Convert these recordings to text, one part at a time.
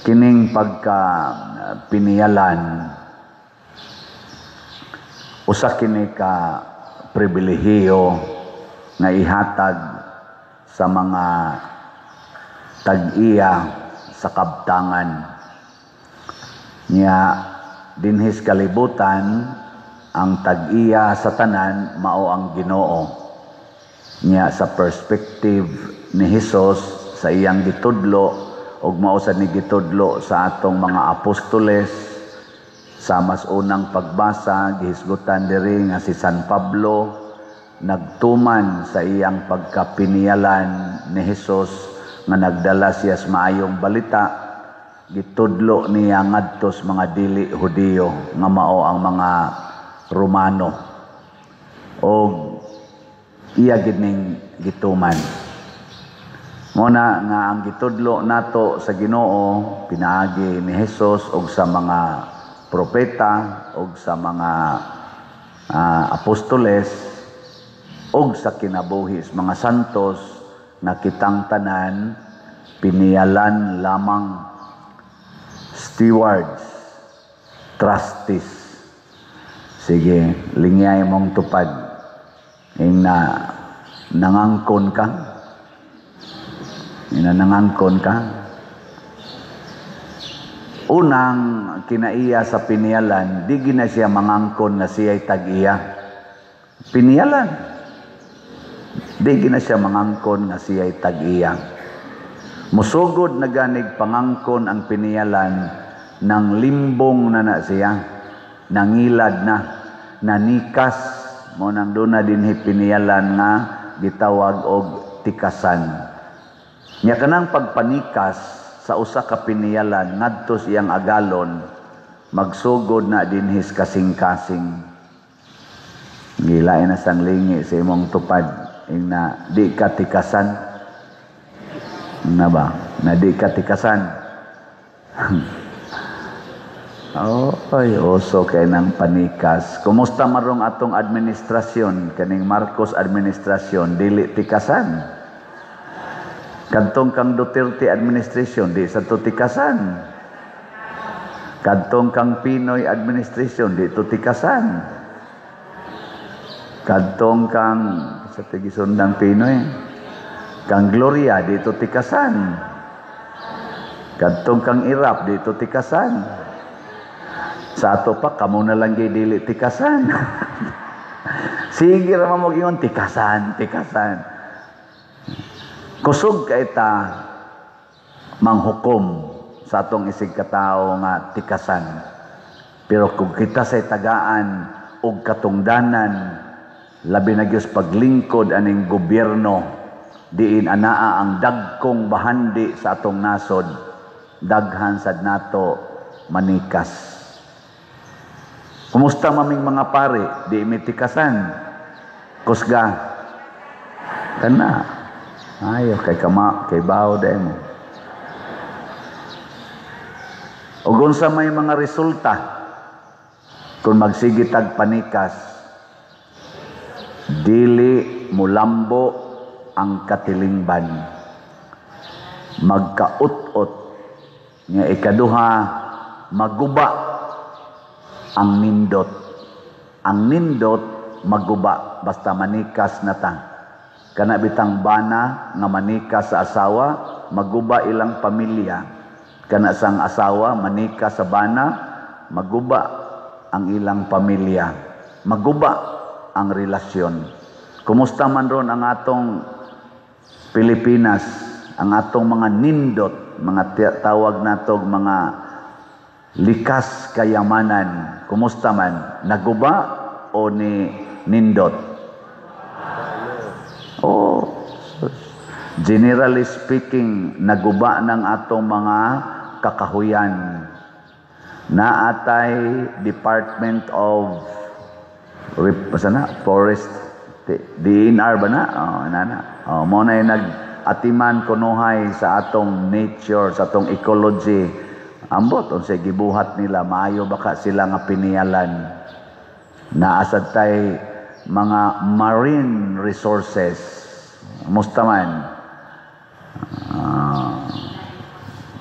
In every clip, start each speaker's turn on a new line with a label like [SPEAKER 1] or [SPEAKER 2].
[SPEAKER 1] kining pagka piniyalan usa kini ka pribilehiyo nga ihatag sa mga tag-iya sa kabtangan niya dinhis kalibutan. Ang tag-iya sa tanan mao ang Ginoo niya sa perspective ni Hesus sa iyang gitudlo ug mao sad ni gitudlo sa atong mga apostoles. Sa mas unang pagbasa gihisgutan diri nga si San Pablo nagtuman sa iyang pagkapiniyalan ni Hesus nga nagdala siya sa maayong balita. Gitudlo niya ngadto sa mga dili Hudiyo nga mao ang mga Romano o iya gining gituman. Muna nga ang gitudlo nato sa Ginoo pinaagi ni Hesus og sa mga propeta og sa mga apostoles og sa kinabuhi sa mga santos na kitang tanan piniyalan lamang, stewards, trustees. Sige, lingyay mong tupad. Na nangangkon ka. Nangangkon ka. Unang kinaiya sa piniyalan, di gina siya mangangkon na siya'y tag-iya. Piniyalan. Di gina siya mangangkon na siya'y tag-iya. Musugod na ganig pangangkon ang piniyalan ng limbong na siya. Nangilad na, nanikas mo nang doon na din piniyalan nga gitawag og tikasan. Nya kanang pagpanikas sa usa ka piniyalan ngadto siyang agalon magsugod na din his kasing-kasing. Gilain na sang lingi sa imong tupad na di ka tikasan. Na ba? Na di ka tikasan. Ay, oso kay nang panikas. Kumusta marong atong administrasyon? Kaning Marcos administrasyon, dili tikasan. Kadtong kang Duterte administration, di sa to tikasan. Kadtong kang Pinoy administration, di to tikasan. Kadtong kang sa tigisundang Pinoy, kang Gloria, di to tikasan. Kadtong kang Irap, di to tikasan. Sa ato pa, kamo na lang dili tikasan. Sige ra mo giyon tikasan, tikasan. Kusog kay ta manghukom sa atong isig katao nga tikasan. Pero kung kita say tagaan og katungdanan, labi na gyud paglingkod aning gobyerno, diin anaa ang dagkong bahandi sa atong nasod, daghan sad nato manikas. Kumusta maming mga pare? Di imitikasan. Kusga. Kana. Ayaw kay kama, kay bao dahil mo. O gunsa may mga resulta kung magsigitag panikas, dili mulambo ang katilingban. Magkaut-ut. Nga ikaduha, maguba ang nindot. Ang nindot maguba basta manikas na ta. Kana bitang bana nga manikas sa asawa, maguba ilang pamilya. Kana sang asawa manikas sa bana, maguba ang ilang pamilya. Maguba ang relasyon. Kumusta man ron ang atong Pilipinas, ang atong mga nindot, mga tawag natog mga likas kayamanan, kumusta man? Naguba o ni nindot? Oh, generally speaking, naguba ng atong mga kakahuyan. Naatay Department of Forest, DNR ba na? Mo na yung nag-atiman kunuhay sa atong nature, sa atong ecology. Ambot, unsay gibuhat nila, maayo baka sila nga piniyalan. Naasad tay mga marine resources. Musta man?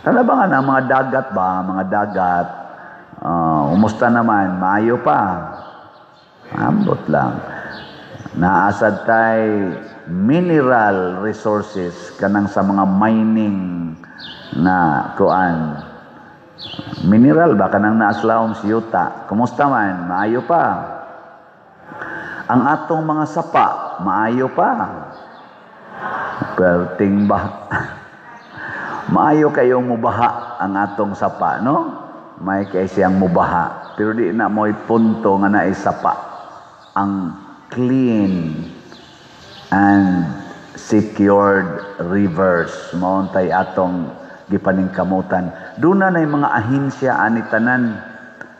[SPEAKER 1] Tala ba nga na, mga dagat ba? Mga dagat. Umusta naman? Maayo pa. Ambot lang. Naasad tay mineral resources kanang sa mga mining na kuan. Mineral ba kanang naaslawom si yuta? Kumusta man? Maayo pa. Ang atong mga sapa, maayo pa. Perting ba? Maayo kayong mubaha ang atong sapa, no? May kay siyang mubaha. Pero di na mo'y punto nga na sapa. Ang clean and secured rivers. Mauntay atong gipaningkamutan. Doon na yung mga ahinsya anitanan.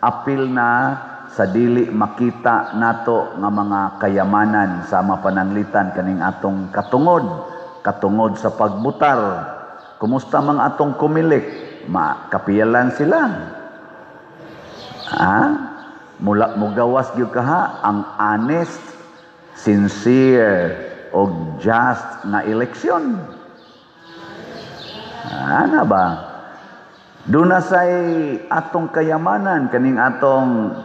[SPEAKER 1] Apil na sa dili makita nato nga mga kayamanan sa mapananglitan kaning atong katungod sa pagbutar. Kumusta mga atong kumilik? Makapiyalan sila. Mula mugawas gyud kaha ang honest, sincere o just na eleksyon. Ana ba? Doon na say atong kayamanan kaning atong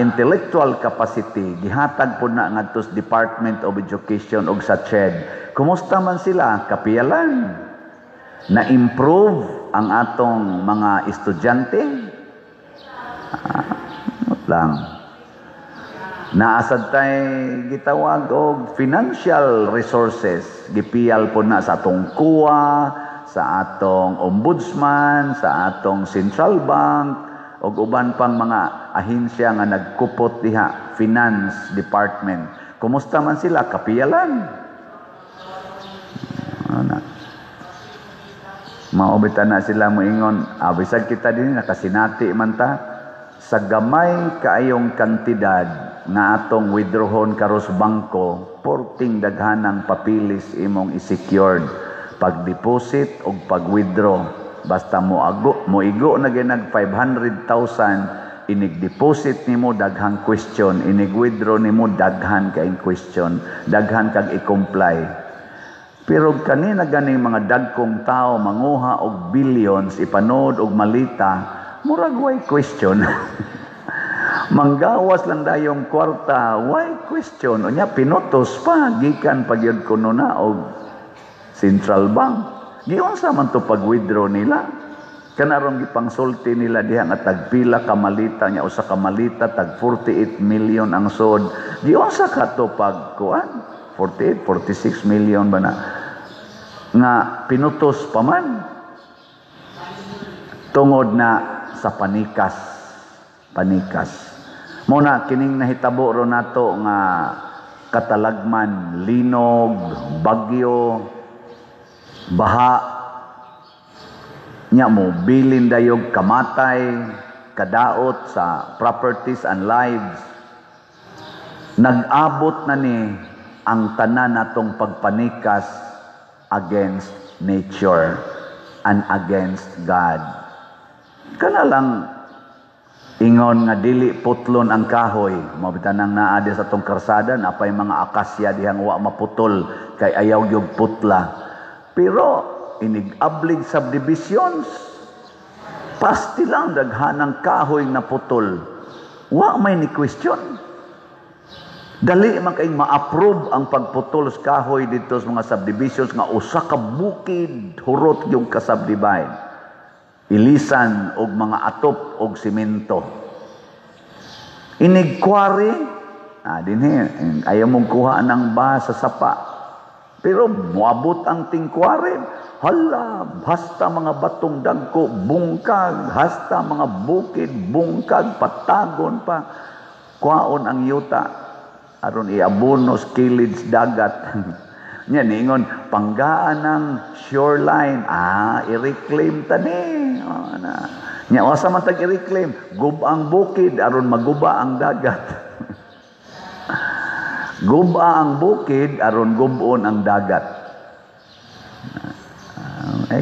[SPEAKER 1] intellectual capacity gihatag po na ngadto sa Department of Education og sa CHED. Kumusta man sila? Kapiyalan. Na-improve ang atong mga estudyante. Lang. Naasad tay gitawag og financial resources. Gipiyal po na sa atong kuwa, sa atong ombudsman, sa atong central bank, o uban pang mga ahinsya nga nagkupot diha, finance department. Kumusta man sila? Kapiyalan. Maubitan na sila moingon, bisag kita din, nakasinati man ta, sa gamay kaayong kantidad nga atong withdrawon karos bangko, porting daghanang papilis imong i-secured pag-deposit o pag-withdraw. Basta moigo na ginag 500,000, inig-deposit nimo daghang question, inig-withdraw nimo daghan kaing question, daghan kag i-comply. Pero kanina ganing mga dagkong tao manguha og billions ipanood og malita, murag way question. Manggawas lang dayong kwarta, why question? Unya pinutos pa gikan pagyud kuno na og Central Bank. Giunsa man to pag-withdraw nila? Kanarong gipangsulti nila diha nga tagpila ka malita nya usa ka malita tag 48 million ang sod. Giunsa ka to pagkuan? 48, 46 million ba na? Nga pinutos pa man. Tungod na sa panikas. Muna, kining nahitabo ro nato nga katalagman, linog, bagyo, baha, nya mo, bilin dayog kamatay, kadaot sa properties and lives. Nag-abot na ni ang tanan natong pagpanikas against nature and against God. Kana lang ingon nga dili putlon ang kahoy. Mabitanang naadi sa tong karsada napay mga akasya dihang wa maputol kay ayaw gyud putla. Pero inig-ablig subdivisions, pasti lang daghanang kahoy na putol. Wa may ni question. Dali man kay ma-approve ang pagputol sa kahoy dito sa mga subdivisions nga usa ka bukid hurot yung kasubdivide. Ilisan og mga atop og simento. Inigkwari, dinhi ayaw mong kuha ng ba sa sapa. Pero muabot ang tingkwari. Hala, hasta mga batong dagko bungkag, hasta mga bukid bungkag, patagon pa. Kuhaon ang yuta aron iabono sa kilid dagat. Nya ningon panggaan ng shoreline, i-reclaim tani. Nya wasa man tag i-reclaim, gubang bukid aron maguba ang dagat. Guba ang bukid aron gubon ang dagat.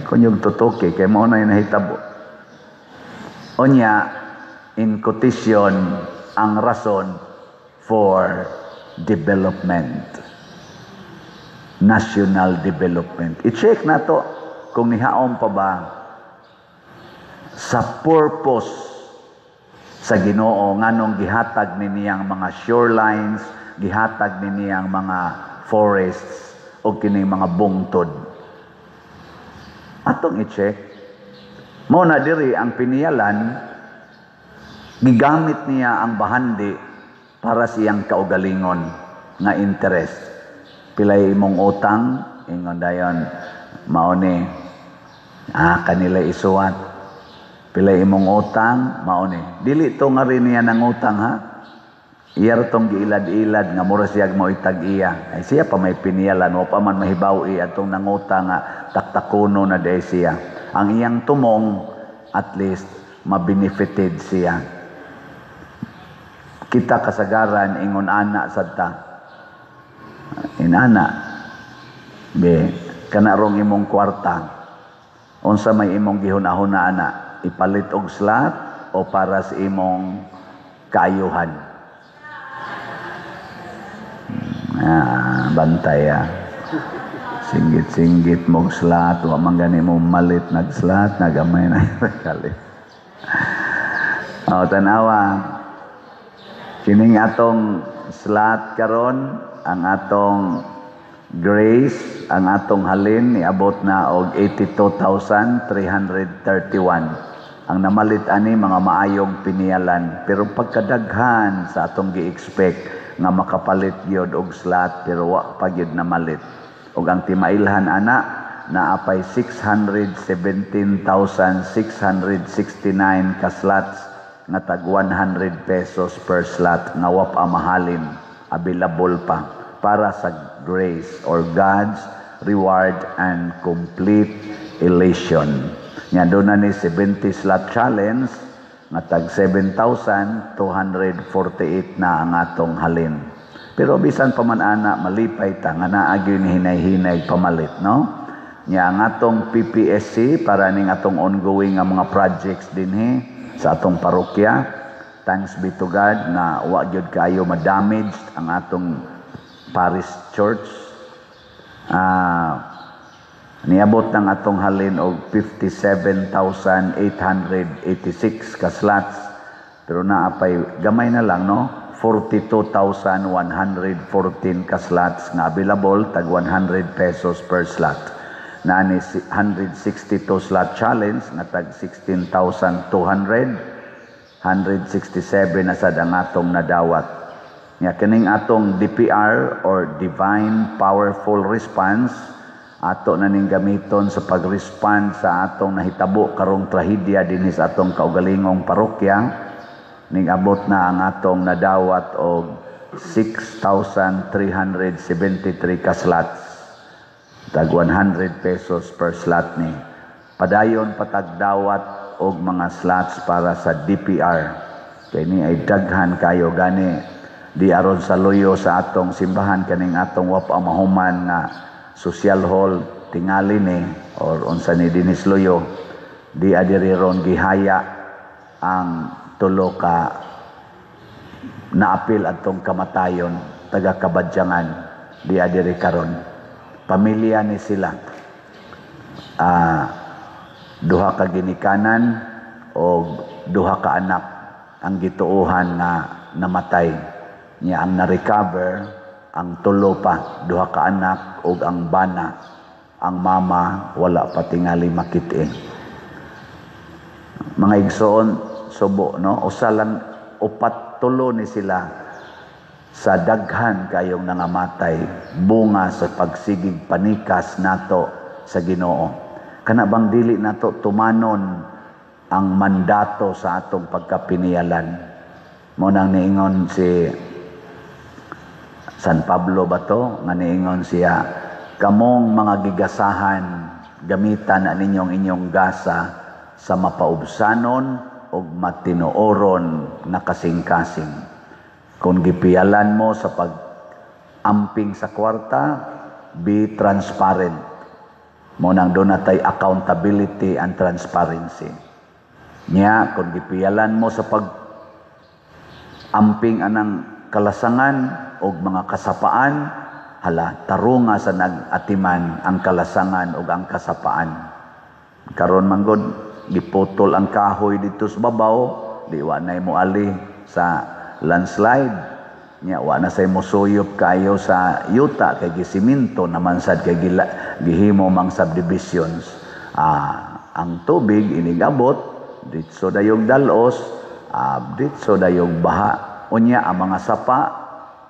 [SPEAKER 1] Kung yung tutuki kay mao na nahitabo. Onya in quotation ang rason for development. National development. I-check na to kung nihaon pa ba sa purpose sa Ginoo nganong gihatag ni niyang mga shorelines, gihatag ni niyang mga forests o kining mga bungtod. Atong i-check. Mao na diri ang piniyalan, gigamit niya ang bahandi para siyang kaugalingon nga interest. Pilay imong utang, ingon dayon, mao ni kanila isuwat. Pilay imong utang, mao ni. Dili to nga rin niya ng utang ha. Iyar tong giilad-ilad nga mura siya mo itag-iya. Ay siya pa may piniyalan, o pa man mahibawi atong nangutang nga taktakuno na day siya. Ang iyang tumong, at least, mabenefited siya. Kita kasagaran, ingon ana sadta. Inana, be, kanarong imong kwarta. Unsa may imong gihuna-huna ana, ipalit og slot o para sa imong kaayuhan. Bantay singgit-singgit mong slot, wa man gani mo malit nag-slot, nagamay na kalit. Tanawa, kining atong slot karon, ang atong grace, ang atong halin niabot na og 82,331. Ang namalit ani mga maayong piniyalan, pero pagkadaghan sa atong gi-expect nga makapalit gyud og slot pero wa pa gyud namalit. Ug ang timailhan ana naapay 617,669 ka slots nga tag 100 pesos per slot nga wa pa mahalin, available pa para sa grace or God's reward and complete elation. Nya do na ni 70 slot challenge nga tag 7,248 na ang atong halin. Pero bisan pa man ana malipay ta nga naa gyud ni hinay-hinay pamalit, no? Nya ang atong PPSC para ning atong ongoing nga mga projects dinhi sa atong parokya. Thanks be to God na wa gyud kayo ma-damage ang atong parish church. Niabot ng atong halin og 57,886 ka slots. Pero naapay gamay na lang, no? 42,114 ka slots nga available, tag 100 pesos per slot. Naani 162 slot challenge nga tag 16,200. 167 na sad ang atong nadawat. Nga kining atong DPR or Divine Powerful Response, ato na ning gamiton sa pag-respond sa atong nahitabo karong trahedya dinhi sa atong kaugalingong parokya. Ning abot na ang atong nadawat og 6,373 ka slots. Tag 100 pesos per slot ni. Padayon patagdawat og mga slots para sa DPR. Kay ni ay daghan kayo gani di aron sa loyo sa atong simbahan kaning atong wa pa mahuman nga social hall tingali ni or unsa ni dinis loyo di adiri ron gihaya ang tulo ka naapil atong kamatayon taga Kabadyangan di adiri karon pamilya ni sila duha ka ginikanan o duha ka anak ang gituohan na namatay niya ang na-recover ang tulo pa, duha ka anak ug ang bana, ang mama wala pa tingali makit-e. Mga igsoon subo, no? Usa lang upat tulo ni sila sa daghan kayong nangamatay bunga sa pagsigig panikas nato sa Ginoo. Kana bang dili nato tumanon ang mandato sa atong pagkapiniyalan? Mo nang niingon si San Pablo ba to? Nga niingon siya, kamong mga gigasahan, gamitan na ninyong inyong gasa sa mapaubsanon o matinooron na kasing-kasing. Kung gipiyalan mo sa pag-amping sa kwarta, be transparent. Munang doon natay accountability and transparency. Nya, kung gipiyalan mo sa pag-amping anang kalasangan o mga kasapaan, hala, tarunga sa nag-atiman ang kalasangan o ang kasapaan. Karon manggod, giputol ang kahoy dito sa babaw, di wa na mo ali sa landslide. Nya wa na say mosuyop kayo sa yuta kay gisiminto naman sad kay gihimo mang subdivisions. Ang tubig inigabot ditso dayog dalos, ditso dayog baha. Unya ang mga sapa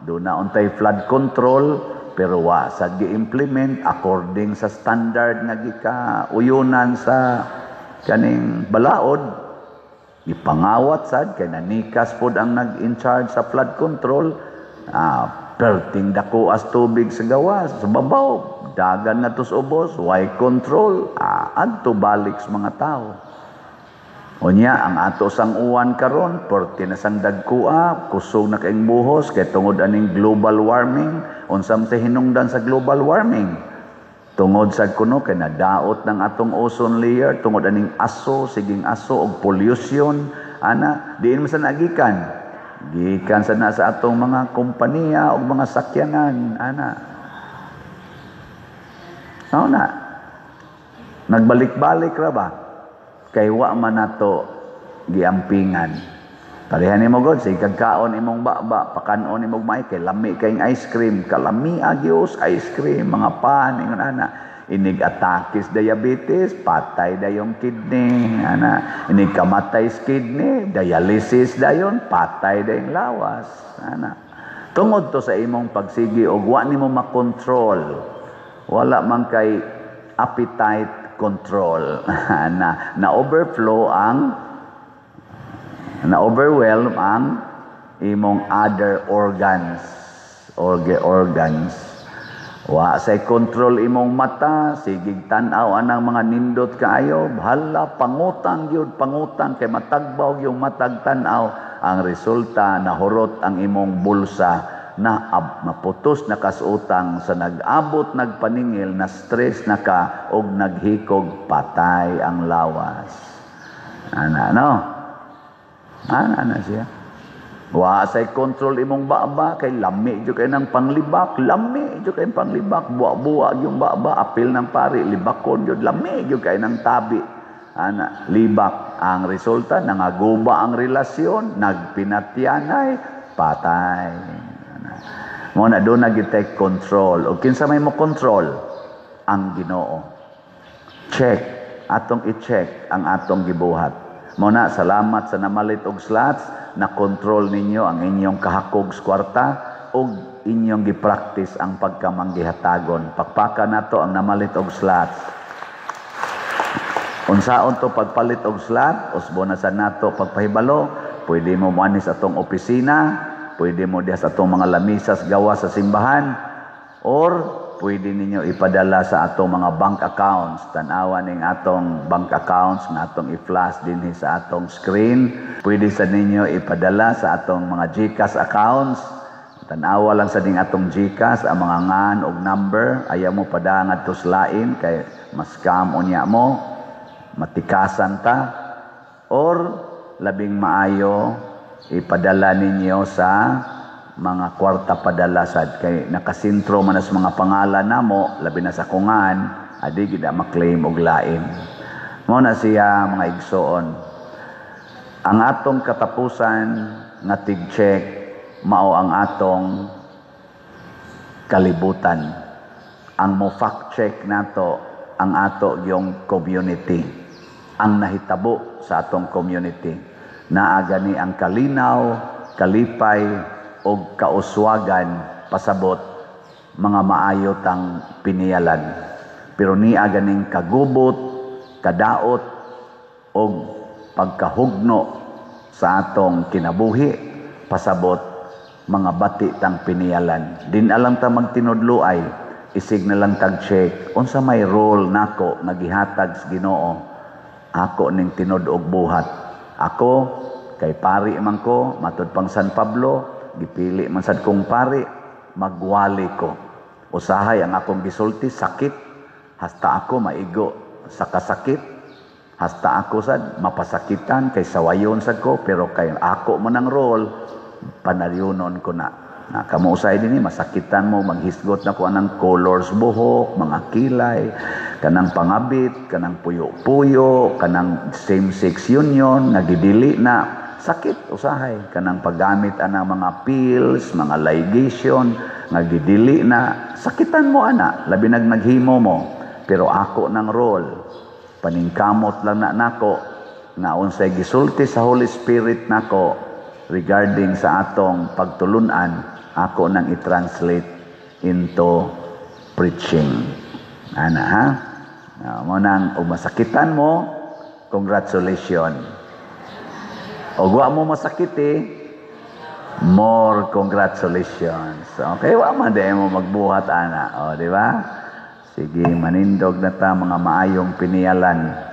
[SPEAKER 1] do na untay flood control pero wa sad gi-implement according sa standard nga gikauyunan sa kaning balaod. Ipangawat sad kay nanikas pod ang nag-in charge sa flood control. Perting dako as tubig sa gawas, sa babaw, dagan na tos ubos, why control? Adto balik sa mga tao. Unya ang ato sang uwan karon, perti na sang dagkua, kusog na kaing buhos kay tungod aning global warming, unsam sa hinungdan sa global warming. Tungod sa kuno kay nadaot ng atong ozone layer, tungod aning aso, siging aso og pollution, diin man sa nagikan. Gikan sa na sa atong mga kompanya o mga sakyanan, nagbalik-balik ra ba? Kay wa man nato giampingan. Pareha nimo god sa ikagkaon imong baba, pakanon imong may kay lami kayong ice cream, kalami agios ice cream, mga pan ingon inig atakis diabetes, patay dayong kidney, inig kamatay sa kidney, dialysis dayon, patay dayong lawas, Tungod to sa imong pagsigi og wa nimo makontrol. Wala man kay appetite control na overflow na-overwhelm ang imong other organs. Wa say control imong mata, sigig tan-aw anang mga nindot kaayo, hala pangutang kay matagbaw yung matag tan-aw. Ang resulta nahurot ang imong bulsa na maputos na kasutang sa nag-abot nagpaningil na stress na ka og naghikog patay ang lawas. Ana siya. Wa say control imong baba kay lami jud kay nang panglibak, buwa-buwa yung baba, apil ng pari, libakon jud, lami jud kay nang tabi. Libak ang resulta nangaguba ang relasyon, nagpinatyanay, patay. Mo na do nagitake control. O kinsa may mo control? Ang Ginoo. Check, atong i-check ang atong gibuhat. Muna, salamat sa namalit og slots, na control ninyo ang inyong kahakog sa kwarta o inyong gipractice ang pagkamanggihatagon. Pakpaka na to ang namalit og slots. Unsaon to pagpalit og slot, usbonasan nato pagpahibalo, pwede mo manis atong opisina, pwede mo diha sa atong mga lamisas gawa sa simbahan, or pwede ninyo ipadala sa atong mga bank accounts. Tanawa ning atong bank accounts nga atong i-flash dinhi sa atong screen. Pwede sa ninyo ipadala sa atong mga GCash accounts. Tanawa lang sa ding atong GCash ang mga ngan og number. Ayaw mo padangad to lain kay mas scam unya mo, matikasan ta. Or labing maayo ipadala ninyo sa mga kwarta padala sad kay nakasintro man sa mga pangalan namo, labi na sa kungan, adi gid ma-claim og lain. Mao na siya mga igsoon. Ang atong katapusan nga tig-check mao ang atong kalibutan. Ang mo fact check nato ang ato yung community. Ang nahitabo sa atong community. Naa gani ang kalinaw, kalipay o kauswagan pasabot mga maayot ang piniyalan. Pero niya ganing kagubot, kadaot o pagkahugno sa atong kinabuhi pasabot mga bati tang piniyalan. Din alam ta magtinudloay, isig na lang tag-check unsa may role nako nga gihatag sa Ginoo. Ako ning tinud og buhat. Ako kay pari man ko matud pang San Pablo, gipili man sad kong pari, magwali ko. Usahay ang akong gisulti, sakit, hasta ako maigo sa kasakit, hasta ako sad mapasakitan kay sawayon sad ko, pero kay ako mo ng role, panaryunon ko na. Kamuusay din masakitan mo, maghisgot na ko anang colors buhok, mga kilay, kanang pangabit, kanang puyo-puyo, kanang same-sex union, nagidili na, sakit usahay, kanang paggamit anang mga pills, mga ligation, nagidili na, sakitan mo ana, labi naghimo mo, pero ako ng role, paningkamot lang na nako, nga unsay gisulti sa Holy Spirit nako, regarding sa atong pagtulunan, ako nang i-translate into preaching. Ana ha? Mo nang umasakitan mo, congratulations. O wa mo masakiti, more congratulations. Okay, wa man di mo magbuhat ana. O, di ba? Sige, manindog na ta mga maayong piniyalan.